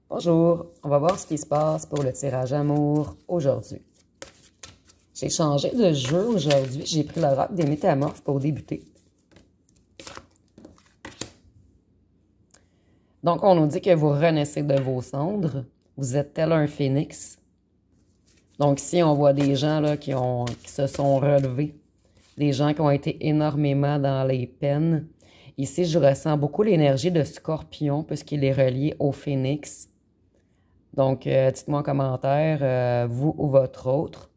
Bonjour, on va voir ce qui se passe pour le tirage amour aujourd'hui. J'ai changé de jeu aujourd'hui, j'ai pris le roc des métamorphes pour débuter. Donc, on nous dit que vous renaissez de vos cendres, vous êtes tel un phénix. Donc ici, on voit des gens là, qui se sont relevés, des gens qui ont été énormément dans les peines. Ici, je ressens beaucoup l'énergie de Scorpion puisqu'il est relié au phénix. Donc, dites-moi en commentaire, vous ou votre autre.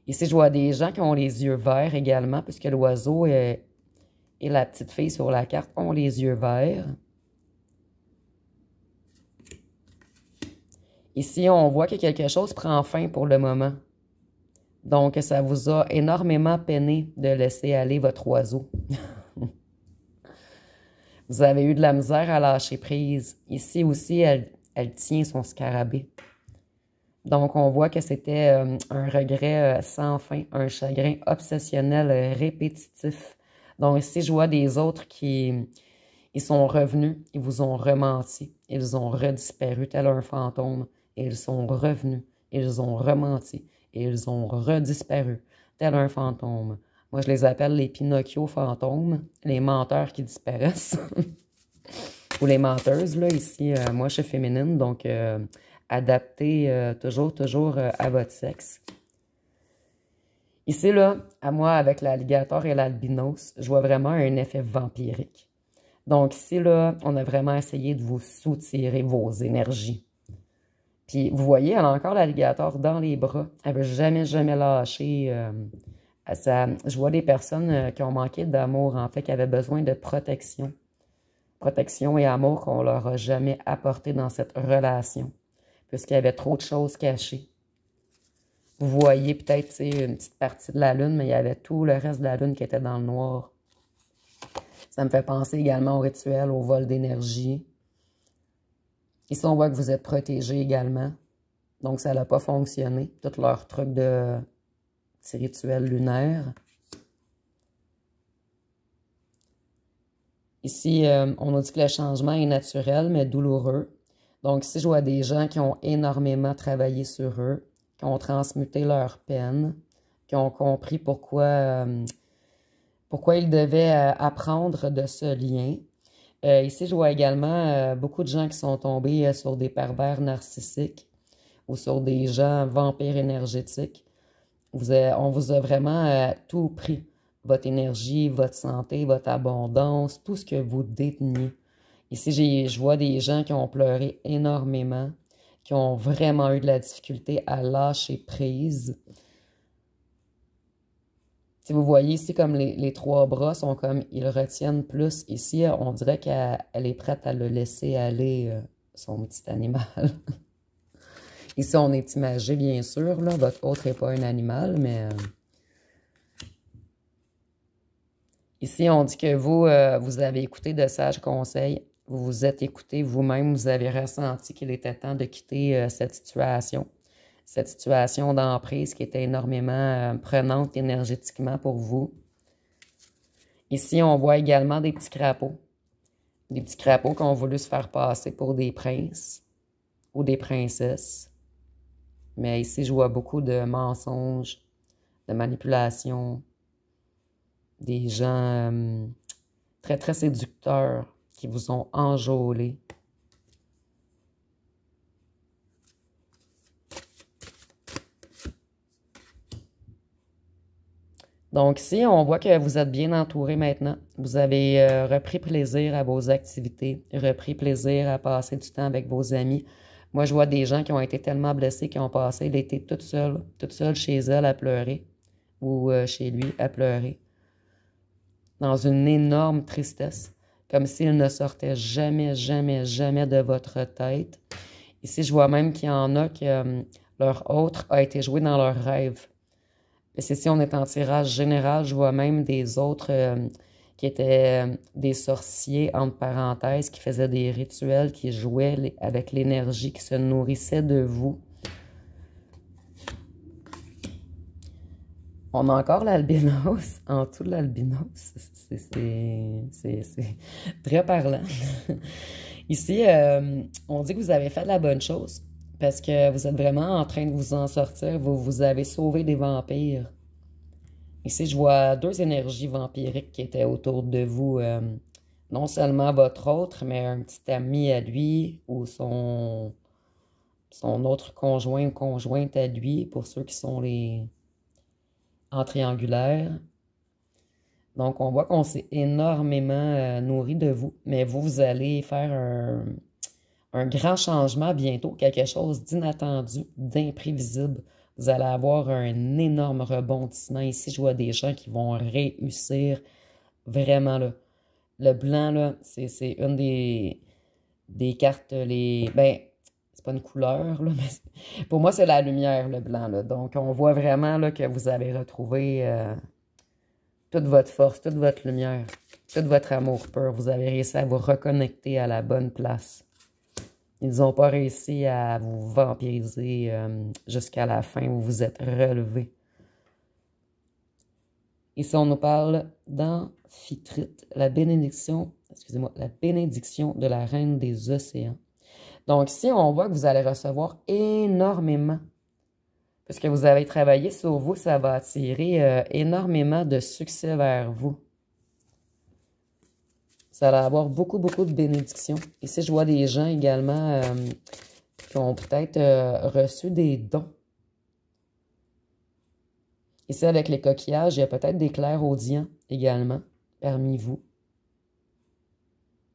Ici, je vois des gens qui ont les yeux verts également, puisque l'oiseau et la petite fille sur la carte ont les yeux verts. Ici, on voit que quelque chose prend fin pour le moment. Donc, ça vous a énormément peiné de laisser aller votre oiseau. Vous avez eu de la misère à lâcher prise. Ici aussi, elle tient son scarabée. Donc, on voit que c'était un regret sans fin, un chagrin obsessionnel répétitif. Donc, ici, je vois des autres qui ils sont revenus, ils vous ont rementi, ils ont redisparu tel un fantôme, et ils sont revenus, ils ont rementi, et ils ont redisparu tel un fantôme. Moi, je les appelle les Pinocchio fantômes, les menteurs qui disparaissent. Ou les menteuses, là, ici, moi, je suis féminine, donc adaptez toujours à votre sexe. Ici, là, à moi, avec l'alligator et l'albinos, je vois vraiment un effet vampirique. Donc ici, là, on a vraiment essayé de vous soutirer vos énergies. Puis, vous voyez, elle a encore l'alligator dans les bras. Elle ne veut jamais lâcher. Je vois des personnes qui ont manqué d'amour, en fait, qui avaient besoin de protection. Protection et amour qu'on leur a jamais apporté dans cette relation, puisqu'il y avait trop de choses cachées. Vous voyez peut-être une petite partie de la lune, mais il y avait tout le reste de la lune qui était dans le noir. Ça me fait penser également au rituel, au vol d'énergie. Ici, on voit que vous êtes protégés également. Donc, ça n'a pas fonctionné. Tout leur truc de petits rituels lunaires. Ici, on nous dit que le changement est naturel, mais douloureux. Donc, ici, je vois des gens qui ont énormément travaillé sur eux, qui ont transmuté leur peine, qui ont compris pourquoi ils devaient apprendre de ce lien. Ici, je vois également beaucoup de gens qui sont tombés sur des pervers narcissiques ou sur des gens vampires énergétiques. On vous a vraiment tout pris. Votre énergie, votre santé, votre abondance, tout ce que vous déteniez. Ici, je vois des gens qui ont pleuré énormément, qui ont vraiment eu de la difficulté à lâcher prise. Si vous voyez ici, comme les trois bras sont comme, ils retiennent plus. Ici, on dirait qu'elle est prête à le laisser aller, son petit animal. Ici, on est imagé, bien sûr, là. Votre autre n'est pas un animal, mais... Ici, on dit que vous avez écouté de sages conseils. Vous vous êtes écouté vous-même. Vous avez ressenti qu'il était temps de quitter cette situation. Cette situation d'emprise qui était énormément prenante énergétiquement pour vous. Ici, on voit également des petits crapauds. Des petits crapauds qui ont voulu se faire passer pour des princes ou des princesses. Mais ici, je vois beaucoup de mensonges, de manipulations, des gens très, très séducteurs qui vous ont enjôlé. Donc ici, on voit que vous êtes bien entouré maintenant. Vous avez repris plaisir à vos activités, repris plaisir à passer du temps avec vos amis. Moi, je vois des gens qui ont été tellement blessés qui ont passé l'été toute seule chez elle à pleurer ou chez lui à pleurer, dans une énorme tristesse, comme s'il ne sortait jamais de votre tête. Ici, je vois même qu'il y en a que leur autre a été joué dans leurs rêves. Et si on est en tirage général, je vois même des autres qui étaient des sorciers, entre parenthèses, qui faisaient des rituels, qui jouaient avec l'énergie, qui se nourrissaient de vous. On a encore l'albinos, en dessous de l'albinos. C'est très parlant. Ici, on dit que vous avez fait de la bonne chose parce que vous êtes vraiment en train de vous en sortir. Vous avez sauvé des vampires. Ici, je vois deux énergies vampiriques qui étaient autour de vous. Non seulement votre autre, mais un petit ami à lui ou son autre conjoint ou conjointe à lui, pour ceux qui sont les en triangulaire. Donc, on voit qu'on s'est énormément nourri de vous, mais vous allez faire un grand changement bientôt, quelque chose d'inattendu, d'imprévisible. Vous allez avoir un énorme rebondissement. Ici, je vois des gens qui vont réussir vraiment là. Le blanc, là, c'est une des cartes, ben, c'est pas une couleur, là, mais pour moi, c'est la lumière, le blanc, là. Donc, on voit vraiment là, que vous avez retrouvé toute votre force, toute votre lumière, tout votre amour pur. Vous avez réussi à vous reconnecter à la bonne place. Ils n'ont pas réussi à vous vampiriser jusqu'à la fin où vous êtes relevé. Ici, on nous parle d'Amphitrite, la bénédiction, excusez-moi, la bénédiction de la reine des océans. Donc ici, on voit que vous allez recevoir énormément. Puisque vous avez travaillé sur vous, ça va attirer énormément de succès vers vous. Vous allez avoir beaucoup, beaucoup de bénédictions. Ici, je vois des gens également qui ont peut-être reçu des dons. Ici, avec les coquillages, il y a peut-être des clairaudients également parmi vous.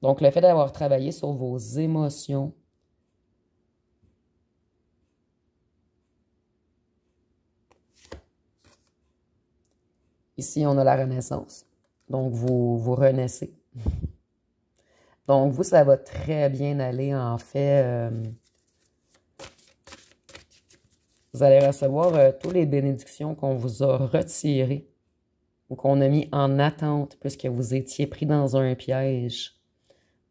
Donc, le fait d'avoir travaillé sur vos émotions, ici, on a la renaissance. Donc, vous renaissez. Donc, vous, ça va très bien aller. En fait, vous allez recevoir toutes les bénédictions qu'on vous a retirées ou qu'on a mis en attente puisque vous étiez pris dans un piège.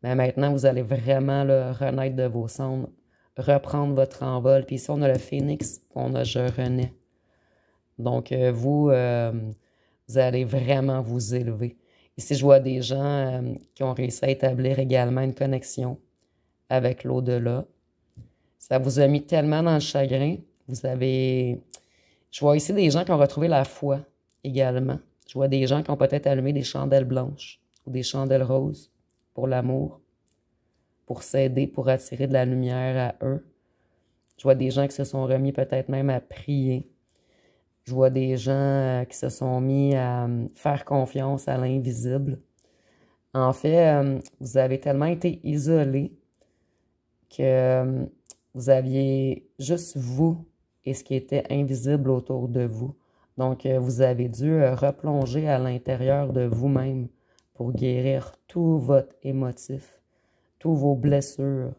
Mais maintenant, vous allez vraiment là, renaître de vos cendres, reprendre votre envol. Puis ici, on a le phénix, on a je renais. Donc, vous allez vraiment vous élever. Ici, je vois des gens qui ont réussi à établir également une connexion avec l'au-delà. Ça vous a mis tellement dans le chagrin. Vous avez... Je vois ici des gens qui ont retrouvé la foi également. Je vois des gens qui ont peut-être allumé des chandelles blanches ou des chandelles roses pour l'amour, pour s'aider, pour attirer de la lumière à eux. Je vois des gens qui se sont remis peut-être même à prier. Je vois des gens qui se sont mis à faire confiance à l'invisible. En fait, vous avez tellement été isolés que vous aviez juste vous et ce qui était invisible autour de vous. Donc, vous avez dû replonger à l'intérieur de vous-même pour guérir tout votre émotif, toutes vos blessures,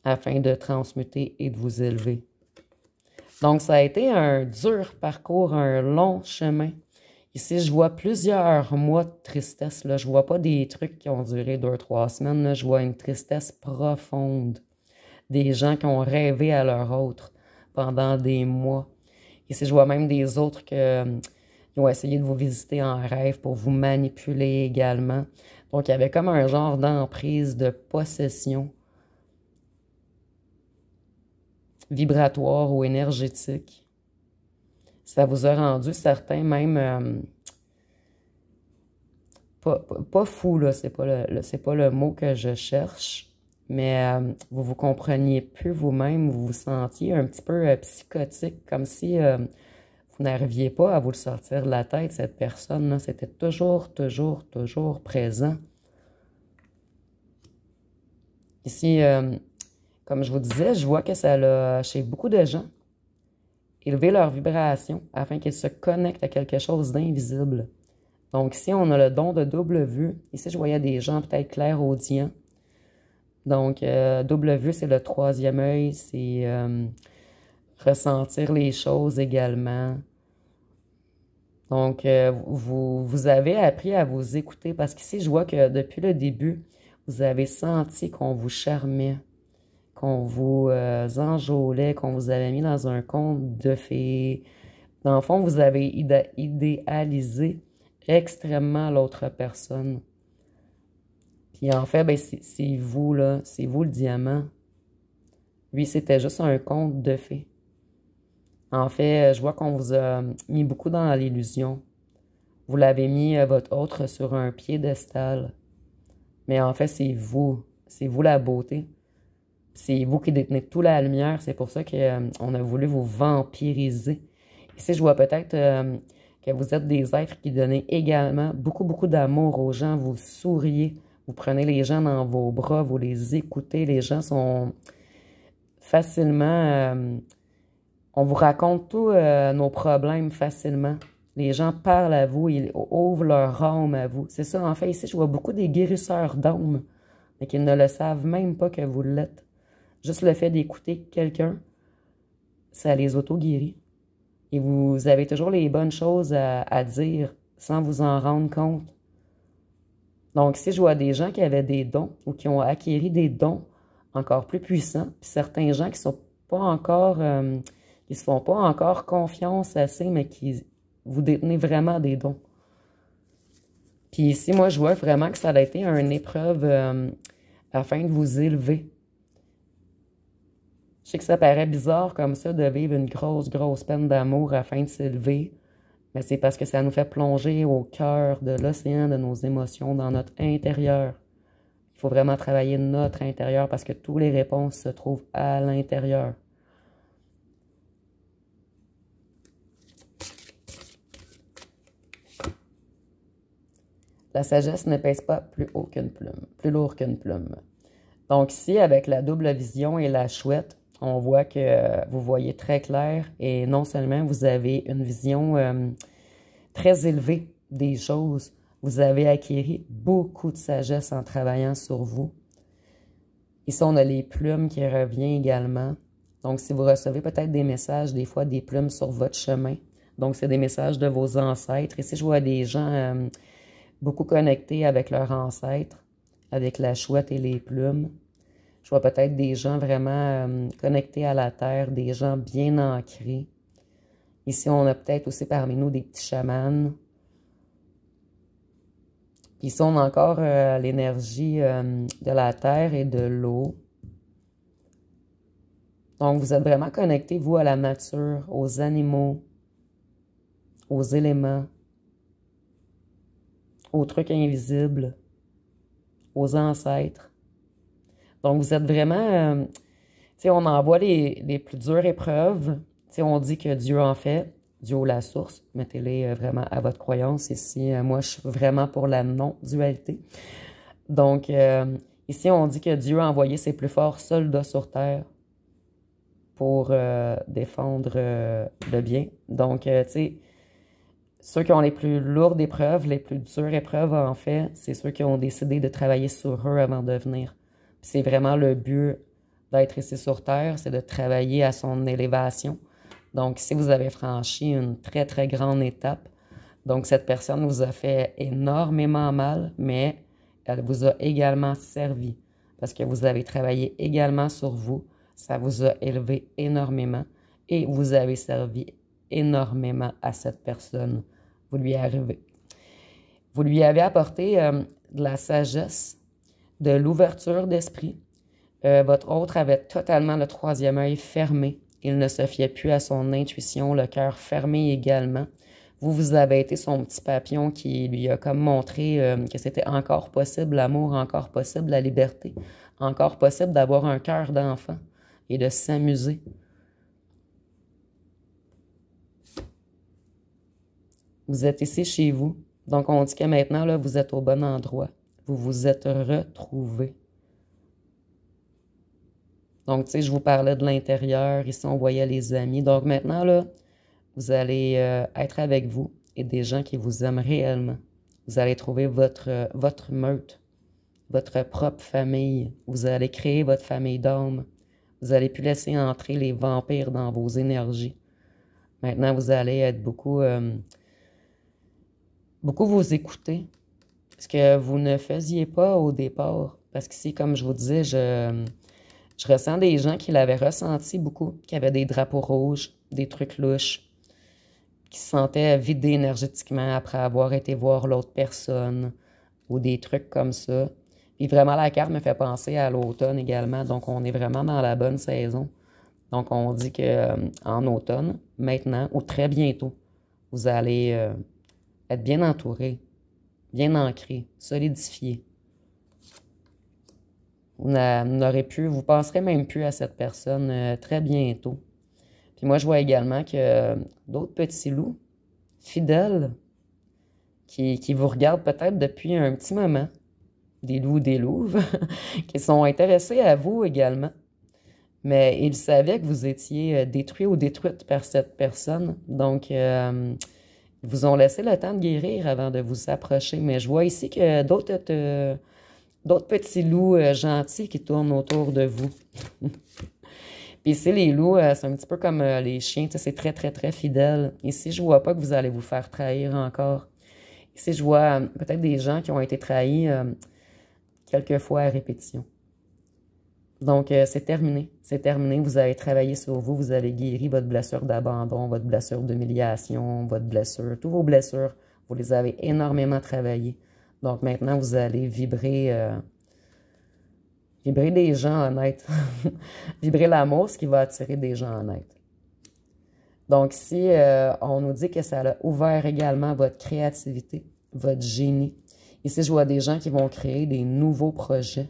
afin de transmuter et de vous élever. Donc, ça a été un dur parcours, un long chemin. Ici, je vois plusieurs mois de tristesse. Là. Je ne vois pas des trucs qui ont duré 2-3 semaines. Là. Je vois une tristesse profonde. Des gens qui ont rêvé à leur autre pendant des mois. Ici, je vois même des autres qui ont essayé de vous visiter en rêve pour vous manipuler également. Donc, il y avait comme un genre d'emprise, de possession vibratoire ou énergétique. Ça vous a rendu certains même pas fou, là, c'est pas le mot que je cherche, mais vous vous compreniez plus vous-même, vous vous sentiez un petit peu psychotique, comme si vous n'arriviez pas à vous le sortir de la tête, cette personne-là. C'était toujours, toujours, toujours présent. Ici, comme je vous disais, je vois que ça a, chez beaucoup de gens, élevé leur vibration afin qu'ils se connectent à quelque chose d'invisible. Donc ici, on a le don de double vue. Ici, je voyais des gens peut-être clairaudients. Donc, double vue, c'est le troisième œil, c'est ressentir les choses également. Donc, vous avez appris à vous écouter parce qu'ici, je vois que depuis le début, vous avez senti qu'on vous charmait, qu'on vous enjôlait, qu'on vous avait mis dans un conte de fées. Dans le fond, vous avez idéalisé extrêmement l'autre personne. Puis en fait, ben, c'est vous, là. C'est vous le diamant. Lui, c'était juste un conte de fées. En fait, je vois qu'on vous a mis beaucoup dans l'illusion. Vous l'avez mis, votre autre, sur un piédestal. Mais en fait, c'est vous. C'est vous la beauté. C'est vous qui détenez toute la lumière. C'est pour ça qu'on a voulu vous vampiriser. Ici, je vois peut-être que vous êtes des êtres qui donnent également beaucoup, beaucoup d'amour aux gens. Vous souriez. Vous prenez les gens dans vos bras. Vous les écoutez. Les gens sont facilement... on vous raconte tous nos problèmes facilement. Les gens parlent à vous. Ils ouvrent leur âme à vous. C'est ça, en fait. Ici, je vois beaucoup des guérisseurs d'âme, mais qui ne le savent même pas que vous l'êtes. Juste le fait d'écouter quelqu'un, ça les auto-guérit. Et vous avez toujours les bonnes choses à dire sans vous en rendre compte. Donc, si je vois des gens qui avaient des dons ou qui ont acquis des dons encore plus puissants, puis certains gens qui sont pas encore, qui se font pas encore confiance assez, mais qui vous détenez vraiment des dons. Puis ici, moi, je vois vraiment que ça a été une épreuve afin de vous élever. Je sais que ça paraît bizarre comme ça de vivre une grosse, grosse peine d'amour afin de s'élever, mais c'est parce que ça nous fait plonger au cœur de l'océan de nos émotions, dans notre intérieur. Il faut vraiment travailler notre intérieur parce que toutes les réponses se trouvent à l'intérieur. La sagesse ne pèse pas plus haut qu'une plume, plus lourd qu'une plume. Donc ici, avec la double vision et la chouette, on voit que vous voyez très clair et non seulement vous avez une vision très élevée des choses, vous avez acquis beaucoup de sagesse en travaillant sur vous. Ici, on a les plumes qui reviennent également. Donc, si vous recevez peut-être des messages, des fois des plumes sur votre chemin, donc c'est des messages de vos ancêtres. Ici, je vois des gens beaucoup connectés avec leurs ancêtres, avec la chouette et les plumes. Je vois peut-être des gens vraiment connectés à la terre, des gens bien ancrés. Ici, on a peut-être aussi parmi nous des petits chamans. Ici, on a encore l'énergie de la terre et de l'eau. Donc, vous êtes vraiment connectés, vous, à la nature, aux animaux, aux éléments, aux trucs invisibles, aux ancêtres. Donc, vous êtes vraiment, tu sais, on envoie les plus dures épreuves. Tu sais, on dit que Dieu en fait, Dieu la source. Mettez-les vraiment à votre croyance. Ici, moi, je suis vraiment pour la non-dualité. Donc, ici, on dit que Dieu a envoyé ses plus forts soldats sur terre pour défendre le bien. Donc, tu sais, ceux qui ont les plus lourdes épreuves, les plus dures épreuves, en fait, c'est ceux qui ont décidé de travailler sur eux avant de venir. C'est vraiment le but d'être ici sur Terre, c'est de travailler à son élévation. Donc, si vous avez franchi une très, très grande étape, donc cette personne vous a fait énormément mal, mais elle vous a également servi parce que vous avez travaillé également sur vous. Ça vous a élevé énormément et vous avez servi énormément à cette personne. Vous lui avez apporté de la sagesse, de l'ouverture d'esprit. Votre autre avait totalement le troisième œil fermé. Il ne se fiait plus à son intuition, le cœur fermé également. Vous avez été son petit papillon qui lui a comme montré que c'était encore possible l'amour, encore possible la liberté, encore possible d'avoir un cœur d'enfant et de s'amuser. Vous êtes ici chez vous. Donc, on dit que maintenant, là, vous êtes au bon endroit. Vous vous êtes retrouvés. Donc, tu sais, je vous parlais de l'intérieur. Ici, on voyait les amis. Donc, maintenant, là, vous allez être avec vous et des gens qui vous aiment réellement. Vous allez trouver votre meute, votre propre famille. Vous allez créer votre famille d'âme. Vous allez plus laisser entrer les vampires dans vos énergies. Maintenant, vous allez être beaucoup vous écouter. Ce que vous ne faisiez pas au départ. Parce qu'ici, comme je vous disais, je ressens des gens qui l'avaient ressenti beaucoup, qui avaient des drapeaux rouges, des trucs louches, qui se sentaient vidés énergétiquement après avoir été voir l'autre personne ou des trucs comme ça. Et vraiment, la carte me fait penser à l'automne également. Donc, on est vraiment dans la bonne saison. Donc, on dit qu'en automne, maintenant, ou très bientôt, vous allez être bien entouré, bien ancré, solidifié. Vous penserez même plus à cette personne très bientôt. Puis moi, je vois également que d'autres petits loups fidèles qui vous regardent peut-être depuis un petit moment, des loups, des louves, qui sont intéressés à vous également. Mais ils savaient que vous étiez détruit ou détruite par cette personne. Donc, ils vous ont laissé le temps de guérir avant de vous approcher. Mais je vois ici que d'autres petits loups gentils qui tournent autour de vous. Puis ici, les loups, c'est un petit peu comme les chiens. C'est très, très, très fidèle. Ici, je vois pas que vous allez vous faire trahir encore. Ici, je vois peut-être des gens qui ont été trahis quelques fois à répétition. Donc, c'est terminé. C'est terminé. Vous avez travaillé sur vous. Vous avez guéri votre blessure d'abandon, votre blessure d'humiliation, votre blessure, tous vos blessures. Vous les avez énormément travaillées. Donc, maintenant, vous allez vibrer des gens honnêtes. Vibrer l'amour, ce qui va attirer des gens honnêtes. Donc, ici, on nous dit que ça a ouvert également votre créativité, votre génie. Ici, je vois des gens qui vont créer des nouveaux projets.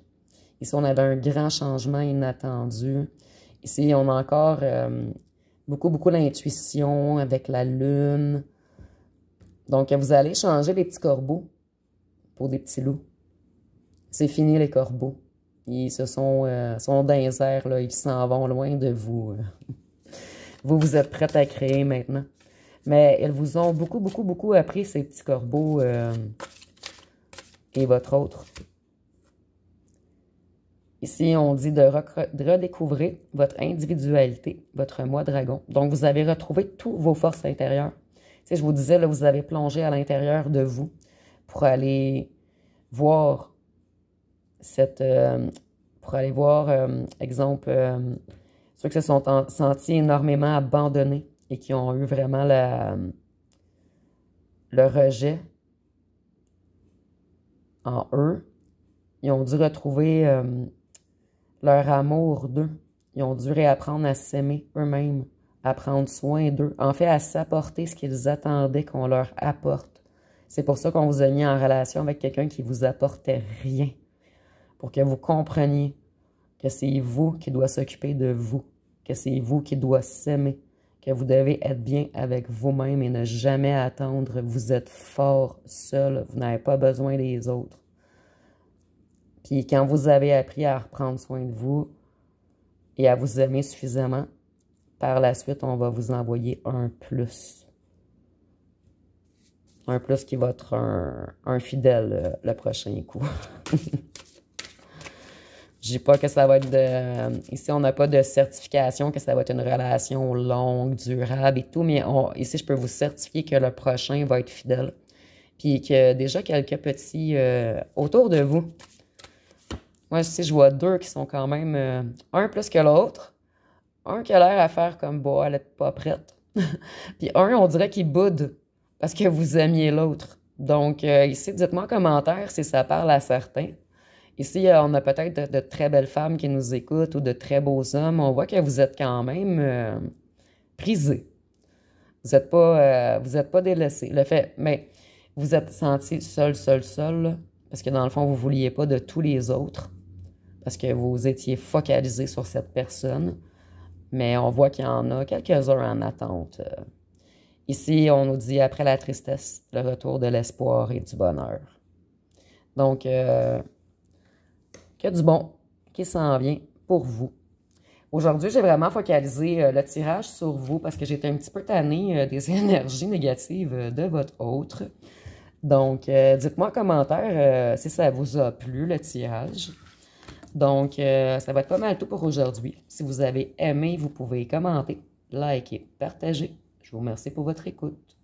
Ici, on avait un grand changement inattendu. Ici, on a encore beaucoup, beaucoup d'intuition avec la lune. Donc, vous allez changer les petits corbeaux pour des petits loups. C'est fini les corbeaux. Ils sont dans les airs, là, ils s'en vont loin de vous. Vous êtes prêts à créer maintenant. Mais ils vous ont beaucoup, beaucoup, beaucoup appris, ces petits corbeaux et votre autre. Ici, on dit de redécouvrir votre individualité, votre moi dragon. Donc, vous avez retrouvé toutes vos forces intérieures. Tu sais, je vous disais, là, vous avez plongé à l'intérieur de vous pour aller voir exemple, ceux qui se sont sentis énormément abandonnés et qui ont eu vraiment le rejet en eux. Ils ont dû retrouver leur amour d'eux. Ils ont dû réapprendre à s'aimer eux-mêmes, à prendre soin d'eux, en fait, à s'apporter ce qu'ils attendaient qu'on leur apporte. C'est pour ça qu'on vous a mis en relation avec quelqu'un qui vous apportait rien, pour que vous compreniez que c'est vous qui doit s'occuper de vous, que c'est vous qui doit s'aimer, que vous devez être bien avec vous-même et ne jamais attendre. Vous êtes fort seul, vous n'avez pas besoin des autres. Puis quand vous avez appris à reprendre soin de vous et à vous aimer suffisamment, par la suite, on va vous envoyer un plus. Un plus qui va être un fidèle le prochain coup. Je dis pas que ça va être ici, on n'a pas de certification, que ça va être une relation longue, durable et tout, mais ici, je peux vous certifier que le prochain va être fidèle. Puis que déjà quelques petits autour de vous. Moi, ici, je vois deux qui sont quand même un plus que l'autre. Un qui a l'air à faire comme, bah, elle n'est pas prête. Puis un, on dirait qu'il boude parce que vous aimiez l'autre. Donc, ici, dites-moi en commentaire si ça parle à certains. Ici, on a peut-être de très belles femmes qui nous écoutent ou de très beaux hommes. On voit que vous êtes quand même prisés. Vous n'êtes pas délaissés. Mais vous êtes senti seul, là, parce que dans le fond, vous ne vouliez pas de tous les autres, parce que vous étiez focalisé sur cette personne. Mais on voit qu'il y en a quelques-uns en attente. Ici, on nous dit après la tristesse, le retour de l'espoir et du bonheur. Donc, qu'il y a du bon qui s'en vient pour vous. Aujourd'hui, j'ai vraiment focalisé le tirage sur vous parce que j'étais un petit peu tannée des énergies négatives de votre autre. Donc, dites-moi en commentaire si ça vous a plu, le tirage. Donc, ça va être pas mal tout pour aujourd'hui. Si vous avez aimé, vous pouvez commenter, liker, partager. Je vous remercie pour votre écoute.